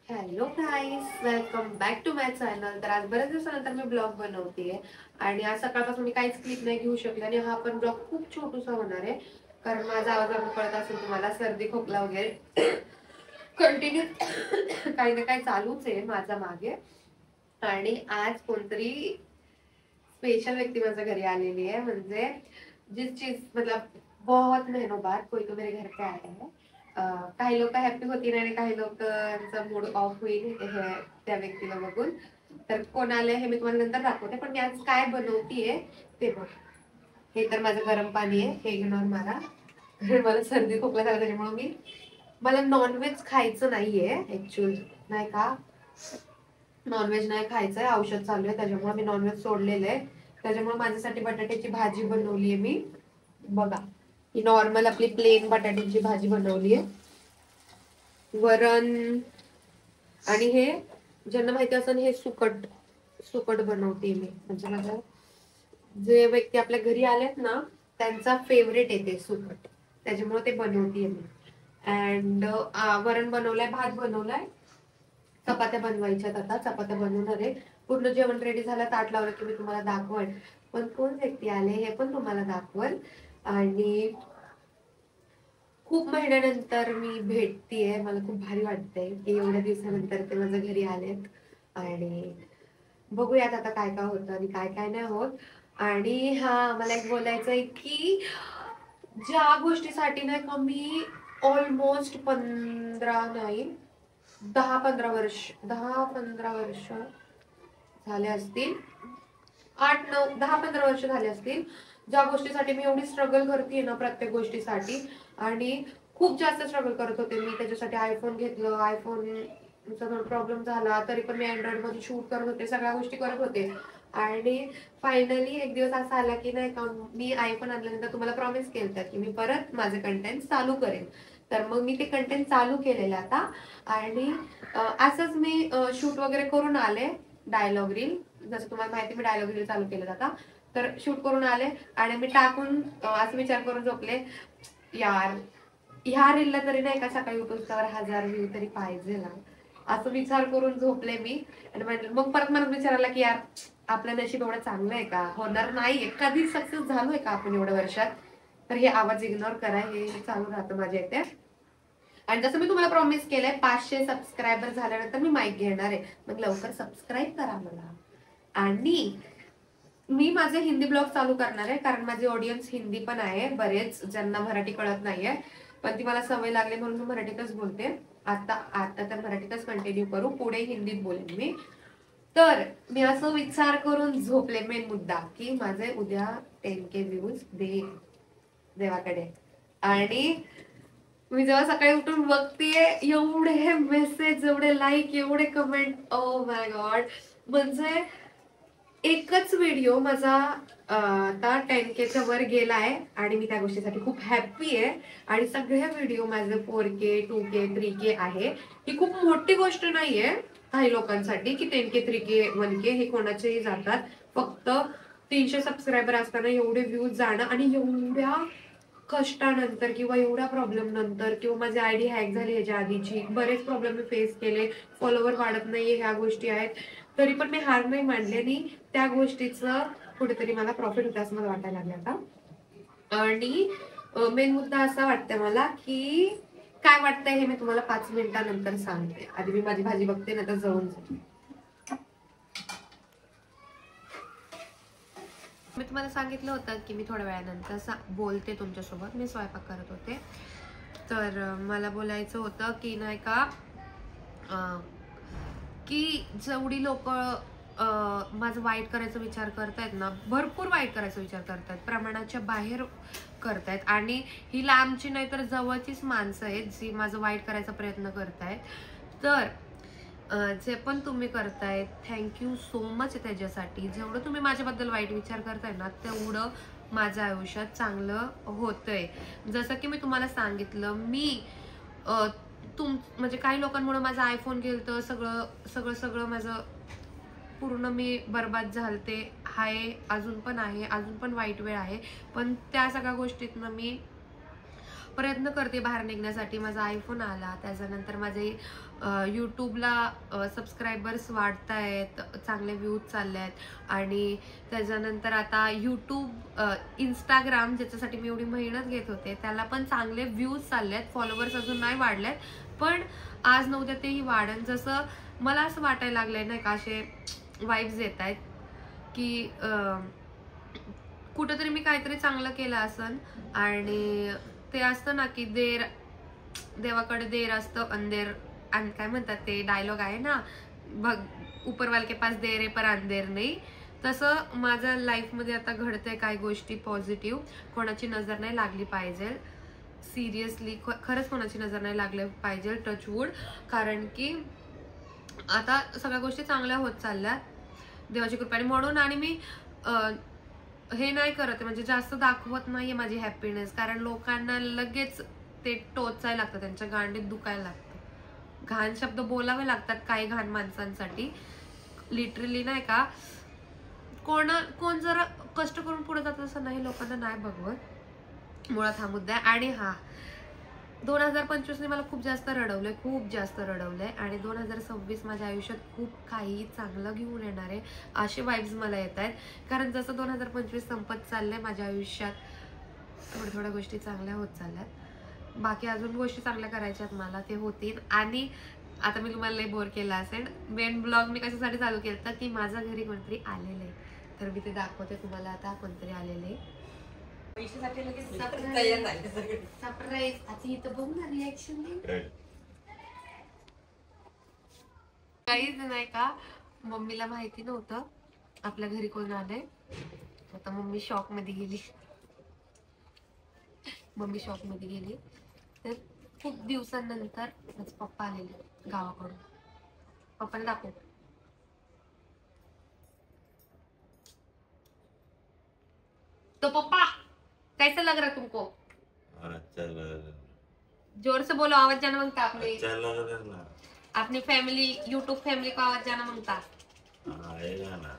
Hello guys, welcome back to my channel. तर आज बऱ्याच दिवसानंतर मी ब्लॉग बनवतेय आणि आज सकाळपासून मी काहीच क्लिप नाही घेऊ शकले आणि हा पण ब्लॉग खूप छोटूसा होणार आहे कारण माझा आवाज कळत असेल तुम्हाला, सर्दी खोकला वगैरे कंटिन्यू काही ना काही चालूच आहे माझा मागे. आणि आज कोणतरी स्पेशल व्यक्ति माझ्या घरी आलेली है, म्हणजे जिस चीज मतलब बहुत महीनों बाद कोई तो मेरे घर पे आया है. काही लोक हॅपी होतील आणि काही लोकांचा मूड ऑफ होईल हे त्या व्यक्तीला बघून. तर कोण आलंय हे मी तुम्हाला नंतर दाखवते, पण मी आज काय बनवतीये ते बघ. हे तर माझं गरम पाणी आहे, हे घेणार मला. मला सर्दी खोकला झाला त्याच्यामुळे मला नॉनव्हेज खायचं नाहीये ऍक्च्युअली, नाही का. नॉनव्हेज नाही खायचंय, औषध चालू आहे त्याच्यामुळे मी नॉनव्हेज सोडलेलं आहे. त्याच्यामुळे माझ्यासाठी बटाट्याची भाजी बनवली आहे मी. बघा, ही नॉर्मल आपली प्लेन बटाट्याची भाजी बनवली आहे. वरण आणि हे ज्यांना माहिती असेल हे सुकट सुकट बनवते मी. म्हणजे माझ्या जे व्यक्ती आपल्या घरी आलेत ना त्यांचा फेवरेट आहे ते सुकट, त्याच्यामुळे ते बनवते मी. अँड वरण बनवलंय, भात बनवलाय, चपात्या बनवायच्यात. आता चपात्या बनवणार आहे. पूर्ण जेवण रेडी झालं, ताट लावलं की मी तुम्हाला दाखवण. पण कोण व्यक्ती आले हे पण तुम्हाला दाखवल. आणि खूप महिन्यानंतर मी भेटतीये, मला खूप भारी वाटतंय की एवढ्या दिवसानंतर ते माझ्या घरी आलेत. आणि बघूयात आता काय काय होतं आणि काय काय नाही होत. आणि हा, मला एक बोलायचंय की ज्या गोष्टीसाठी नाही का मी ऑलमोस्ट 15 नाही 10-15 वर्ष झाले असतील, 8-9-10-15 वर्ष झाले असतील, ज्या गोष्टीसाठी मी एवढी स्ट्रगल करते ना प्रत्येक गोष्टीसाठी. आणि खूप जास्त स्ट्रगल करत होते मी त्याच्यासाठी. आयफोन घेतलं, आयफोनचा थोडा प्रॉब्लेम झाला तरी पण मी अँड्रॉइड मध्ये शूट करत होते, सगळ्या गोष्टी करत होते. आणि फायनली एक दिवस असा आला की नाही का, मी आयफोन आणल्यानंतर तुम्हाला प्रॉमिस केलं की मी परत माझे कंटेंट चालू करेन. तर मग मी ते कंटेंट चालू केलेलं आता. आणि असंच मी शूट वगैरे करून आले, डायलॉग रील. जसं तुम्हाला माहिती, मी डायलॉग रील चालू केलं आता. तर शूट करून आले आणि मी टाकून असं विचार करून झोपले, यार ह्या रीलला तरी नाही का सकाळी उठून त्यावर 1000 व्ह्यू तरी पाहिजे ना, असं विचार करून झोपले मी. आणि मग परत मला विचारायला की यार आपलं नशीब एवढं चांगलं आहे का, होणार नाहीये कधी सक्सेस झालोय का आपण एवढ्या वर्षात. तर हे आवाज इग्नोर करा, हे चालू राहतं माझ्या इथे. आणि जसं मी तुम्हाला प्रॉमिस केलंय 500 सबस्क्रायबर झाल्यानंतर मी माईक घेणार आहे, मग लवकर सबस्क्राईब करा मला. आणि मी माझे हिंदी ब्लॉग चालू करणार आहे कारण माझे ऑडियन्स हिंदी पण आहे, बरेच ज्यांना मराठी कळत नाहीये. पण ती मला सवय लागली म्हणून मी मराठीतच बोलते. आता आता तर मराठीतच कंटिन्यू करू, पुढे हिंदीत बोलेन मी. तर मी असं विचार करून झोपले, मेन मुद्दा की माझे उद्या 10K व्ह्यूज देवाकडे. आणि मी जेव्हा सकाळी उठून बघतीये एवढे मेसेज, एवढे लाईक, एवढे कमेंट, ओ माय गॉड. म्हणजे एकच व्हिडिओ माझा आता 10Kच्या वर गेलाय आणि मी त्या गोष्टीसाठी खूप हॅप्पी आहे. आणि सगळे व्हिडिओ माझे 4K 2K 3K आहे. ही खूप मोठी गोष्ट नाहीये काही लोकांसाठी की 10K 3K 1K हे कोणाचेही जातात. फक्त 300 सबस्क्रायबर असताना एवढे व्ह्यूज जाणं आणि एवढ्या कष्टानंतर किंवा एवढ्या प्रॉब्लेम नंतर, किंवा माझी आयडी हॅक झाली ह्याच्या आधीची, बरेच प्रॉब्लेम मी फेस केले, फॉलोवर वाढत नाहीये, ह्या गोष्टी आहेत. तरी पण मी हार नाही मानली आणि त्या गोष्टीचं कुठेतरी मला प्रॉफिट होतं असं मला वाटायला लागलं आता. आणि मेन मुद्दा असा वाटतंय मला की काय वाटतंय हे मी तुम्हाला 5 मिनिटानंतर सांगते. आधी मी माझी भाजी बघते, नंतर जळून जाते. मी तुम्हाला सांगितलं होतं की मी थोड्या वेळानंतर बोलते तुमच्यासोबत, मी स्वयंपाक करत होते. तर मला बोलायचं होतं की नाही का, की जेवढी लोक माझं वाईट करायचा विचार करतायत ना, भरपूर वाईट करायचा विचार करतायत, प्रमाणाच्या बाहेर करतायत. आणि ही लांबची नाही तर जवळचीच माणसं आहेत जी माझं वाईट करायचा प्रयत्न करतायत. तर जे पण तुम्ही करताय थँक्यू सो मच त्याच्यासाठी. जेवढं तुम्ही माझ्याबद्दल वाईट विचार करताय ना तेवढं माझ्या आयुष्यात चांगलं होतंय. जसं की मी तुम्हाला सांगितलं, मी म्हणजे काही लोकांमुळे माझा आयफोन गेलतं, सगळं माझं पूर्ण मी बर्बाद झालते, अजून पण आहे, अजून पण वाईट वेळ आहे. पण त्या सगळ्या गोष्टीतनं मी प्रयत्न करते बाहेर निघण्यासाठी. माझा आयफोन आला, त्याच्यानंतर माझे यूट्यूबला सबस्क्रायबर्स वाढत आहेत, चांगले व्ह्यूज चालले आहेत. आणि त्याच्यानंतर आता यूट्यूब इंस्टाग्राम ज्याच्यासाठी मी एवढी मेहनत घेत होते त्याला पण चांगले व्ह्यूज चालले आहेत. फॉलोअर्स अजून नाही वाढलेत, पण आज न उद्या तेही वाढन. जसं मला असं वाटायला लागलंय नाही का, असे वाईब्स येत आहेत की कुठंतरी मी काहीतरी चांगलं केलं असन. आणि ते असतं ना की देवाकडे देर असतं अंधेर, आणि काय म्हणतात ते डायलॉग आहे ना, उपरवाल के पास देर आहे पर अंधेर नाही. तसं माझ्या लाईफमध्ये आता घडतंय काही गोष्टी पॉझिटिव्ह. कोणाची नजर नाही लागली पाहिजे, सिरियसली खरंच कोणाची नजर नाही लागली पाहिजे, टचवूड. कारण की आता सगळ्या गोष्टी चांगल्या होत चालल्यात देवाची कृपेने म्हणून. आणि मी हे नाही करत म्हणजे जास्त दाखवत नाहीये माझी हॅपीनेस, कारण लोकांना लगेच ते टोचायला लागतं, त्यांच्या गांडीत दुखायला लागतं, घाण शब्द बोलावे लागतात काही घाण माणसांसाठी लिटरली नाही का. कोण जरा कष्ट करून पुढे जात असं नाही, लोकांना नाही बघवत, मुळात हा मुद्दा आहे. आणि 2025 ने मला खूप जास्त रडवलंय आणि 2026 माझ्या आयुष्यात खूप काही चांगलं घेऊन येणार आहे असे वाईब्स मला येत आहेत. कारण जसं 2025 संपत चाललंय माझ्या आयुष्यात थोड्या गोष्टी चांगल्या होत चालल्यात. बाकी अजून गोष्टी चांगल्या करायच्यात मला, ते होतील. आणि आता मी तुम्हाला लई बोर केला असेल. मेन ब्लॉग मी कशासाठी चालू केलं की माझ्या घरी कोणतरी आलेलं आहे, तर मी ते दाखवते तुम्हाला. आता कोणतरी आलेलं आहे, सरप्राईज. आता इथं बघ ना रिएक्शन काहीच नाही का. मम्मीला माहिती नव्हतं आपल्या घरी कोण आलंय. आता मम्मी शॉक मध्ये गेली. तर खूप दिवसांनंतर माझे पप्पा आलेले गावाकडून. पप्पाला दाखव. तो पप्पा कैसा लग रहा तुमको? अच्छा लग रहा. जोर से बोलो, आवाज जाना मांगता आपने. अच्छा लग रहा ना. अपनी फैमिली, यूट्यूब फैमिली को आवाज जाना मांगता. आएगा ना.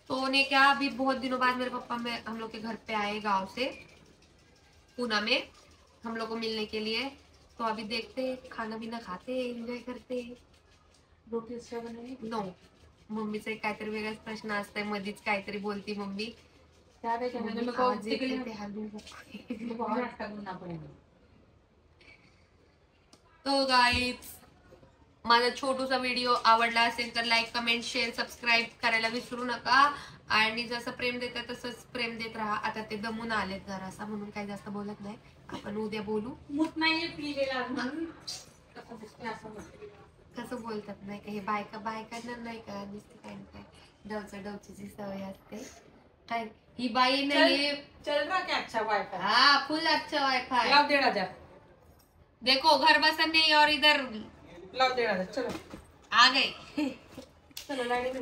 तो उन्हें क्या, अभी बहुत दिनों बाद मेरे पापा में हम लोग के घर पे आए गांव से, पूना में, हम लोग को मिलने के लिए. तो अभी देखते खाना पीना खाते, एंजॉय करते. रोटी नो, मम्मीचा एक काहीतरी वेगळाच प्रश्न असतंय, मधीच काहीतरी बोलती मम्मी. तो गाईज, माझा छोटूसा व्हिडिओ आवडला असेल तर लाईक, कमेंट, शेअर, सबस्क्राईब करायला विसरू नका. आणि जसं प्रेम देतात तसंच प्रेम देत राहा. आता ते दमून आलेत जरासा, म्हणून काही जास्त बोलत नाही. आपण उद्या बोलू. कसं बोलतात नाही का हे बायकांना नाही का, नुसती काय डवची सवय असते. काय ही बाई नाही, चल रहा क्या अच्छा वाईफाई. हाँ फुल अच्छा वाईफाई. लाओ 1,500. देखो घर बसन नहीं और इधर लाओ 1,500. चलो आ गए.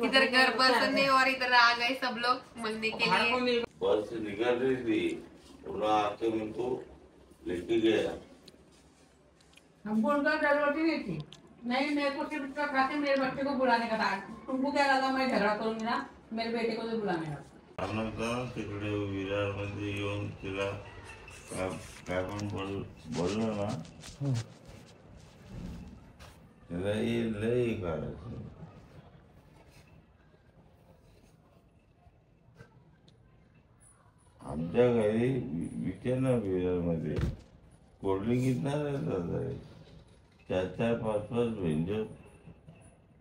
इधर घर बसन नहीं और इधर आ गए सब लोग मिलने के लिए. बस निकल रही थी, उन्होंने आके मुझको लेके गया. हमको उनका जरूरत ही नहीं थी. नहीं, मेरे को सिर्फ उसका खाते मेरे बच्चे को बुलाने का था. तुमको क्या लगा मैं झगड़ा करूंगी ना, मेरे बेटे को तो बुलाने का. तिकडे विरारमध्ये येऊन तिला काय पण बोललो ना, तिला लय करायचं. आमच्या घरी विचार ना, विरारमध्ये कोल्ड्रिंक घेणार आहे 4-4, 5-5 व्यंजन,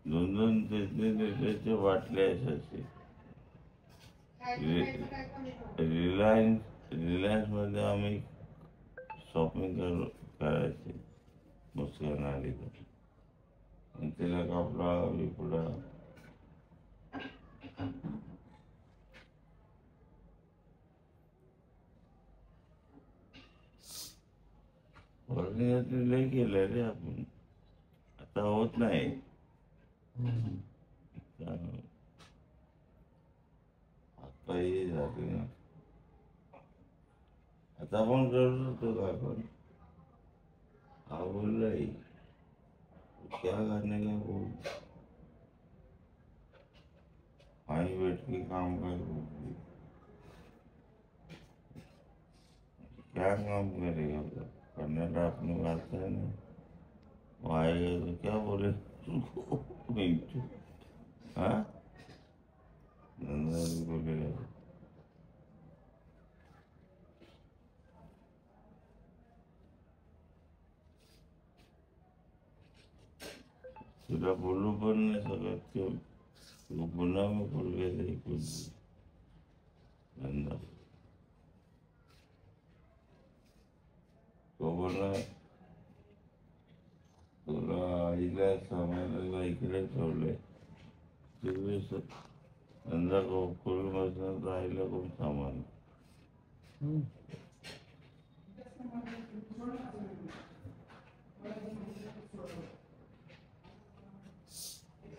2-2 लिटरच्या बाटल्या असायचे. रिलायन्स मध्ये आम्ही शॉपिंग करायचे मुस्कान आली तर तिला कपडा बिपडा. लय केलं रे आपण, आता होत नाही. काही झाले ना, आता आपण करत होतो का आपण. हा बोललाय क्या करने का बोल, आई बैठ के काम कर. क्या काम करेगा वो? करने का अपनी बात है ना, वो आएगा तो क्या बोले नहीं तो, हाँ धंधा भी बोलेगा। तुला बोलू पण नाही सकत की तू पुन्हा मी बोलगे नाही कुछ धंदा तो बोला तुला आईला सामानाला इकडे ठेवलंय तुम्ही धंदा करून बसणार तर आईला कोण सामान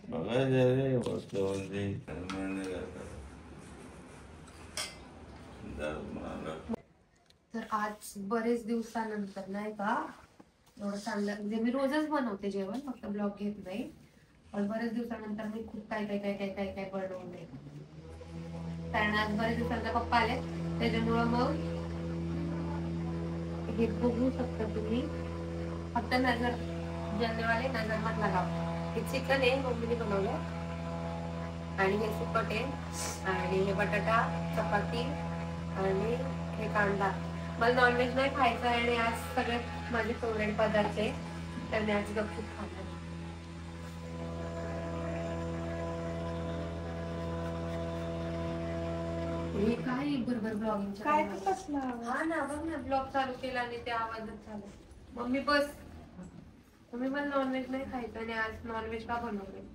बघायचं रे वस्तूमध्ये धर्माने करतात तर आज बरेच दिवसानंतर नाही का एवढं चांगलं म्हणजे मी रोजच बनवते जेवण फक्त ब्लॉग घेत नाही पण बरेच दिवसानंतर मी खूप काय काय काय काय काय काय बनवते कारण आज बरेच दिवसानंतर पप्पा आले त्याच्यामुळं मग हे बघू शकता तुम्ही फक्त नजर जनवाले नजर मधला गाव हे चिकन आहे मम्मीने बनवलं आणि हे सुकट आहे आणि हे बटाटा चपाती आणि हे कांदा मला नॉनव्हेज नाही खायचं आहे आणि आज सगळे माझे फेवरेट पदार्थ आहे तर मी आज गपचूप खाणार हे काय बरोबर ब्लॉगिंग काय ते कसला हा ना बघ ना ब्लॉग चालू केला आणि ते आवाजच झाला मम्मी बस तुम्ही मला नॉनव्हेज नाही खायचं आणि आज नॉनव्हेज का बनवलं